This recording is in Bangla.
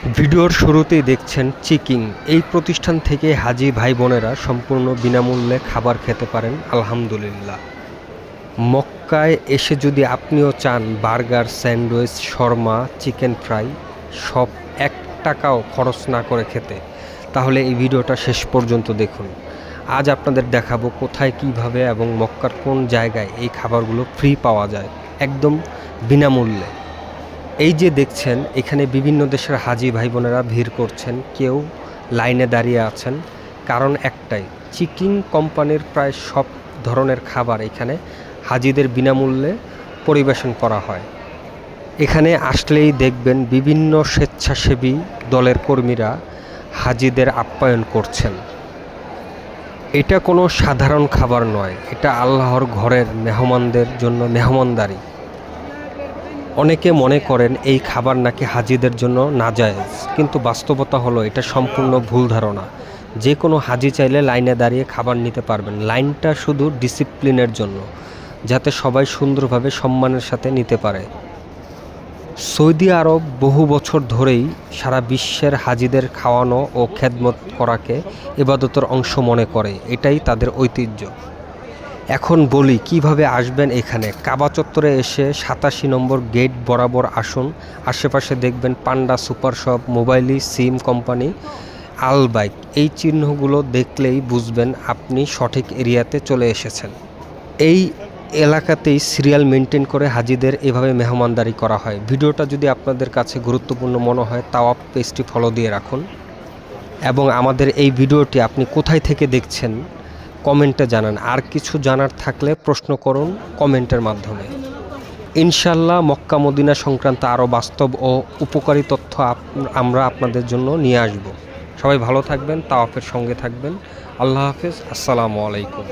ভিডিওর শুরুতেই দেখছেন চিকিং। এই প্রতিষ্ঠান থেকে হাজি ভাই বোনেরা সম্পূর্ণ বিনামূল্যে খাবার খেতে পারেন আলহামদুলিল্লাহ। মক্কায় এসে যদি আপনিও চান burger, sandwich, Sharma, chicken fry সব 1 টাকাও খরচ না করে খেতে, তাহলে এই ভিডিওটা শেষ পর্যন্ত দেখুন। আজ আপনাদের দেখাবো কোথায়, কিভাবে এবং মক্কার কোন জায়গায় এই খাবারগুলো ফ্রি পাওয়া যায় একদম বিনামূল্যে। এই যে দেখছেন, এখানে বিভিন্ন দেশের হাজি ভাই বোনেরা ভিড় করছেন, কেউ লাইনে দাঁড়িয়ে আছেন। কারণ একটাই, চিকিং কোম্পানির প্রায় সব ধরনের খাবার এখানে হাজিদের বিনামূল্যে পরিবেশন করা হয়। এখানে আসলেই দেখবেন বিভিন্ন স্বেচ্ছাসেবী দলের কর্মীরা হাজিদের আপ্যায়ন করছেন। এটা কোনো সাধারণ খাবার নয়, এটা আল্লাহর ঘরের মেহমানদের জন্য মেহমানদারি। অনেকে মনে করেন এই খাবার নাকি হাজিদের জন্য নাজায়েজ, কিন্তু বাস্তবতা হলো এটা সম্পূর্ণ ভুল ধারণা। যে কোনো হাজি চাইলে লাইনে দাঁড়িয়ে খাবার নিতে পারবেন। লাইনটা শুধু ডিসিপ্লিনের জন্য, যাতে সবাই সুন্দরভাবে সম্মানের সাথে নিতে পারে। সৌদি আরব বহু বছর ধরেই সারা বিশ্বের হাজিদের খাওয়ানো ও খেদমত করাকে ইবাদতের অংশ মনে করে, এটাই তাদের ঐতিহ্য। এখন বলি কিভাবে আসবেন এখানে। কাবা চত্বরে এসে 87 নম্বর গেট বরাবর আসুন। আশেপাশে দেখবেন পান্ডা সুপার শপ, মোবাইলি, সিম কোম্পানি, আল বাইক। এই চিহ্নগুলো দেখলেই বুঝবেন আপনি সঠিক এরিয়াতে চলে এসেছেন। এই এলাকাতেই সিরিয়াল মেনটেন করে হাজিদের এভাবে মেহমানদারি করা হয়। ভিডিওটা যদি আপনাদের কাছে গুরুত্বপূর্ণ মনে হয়, তাওয়াফ পেজটি ফলো দিয়ে রাখুন। এবং আমাদের এই ভিডিওটি আপনি কোথায় থেকে দেখছেন কমেন্টে জানান। আর কিছু জানার থাকলে প্রশ্ন করুন কমেন্টের মাধ্যমে। ইনশাল্লাহ মক্কা মদিনা সংক্রান্ত আরও বাস্তব ও উপকারী তথ্য আমরা আপনাদের জন্য নিয়ে আসব। সবাই ভালো থাকবেন, তাওয়াফের সঙ্গে থাকবেন। আল্লাহ হাফেজ, আসসালামু আলাইকুম।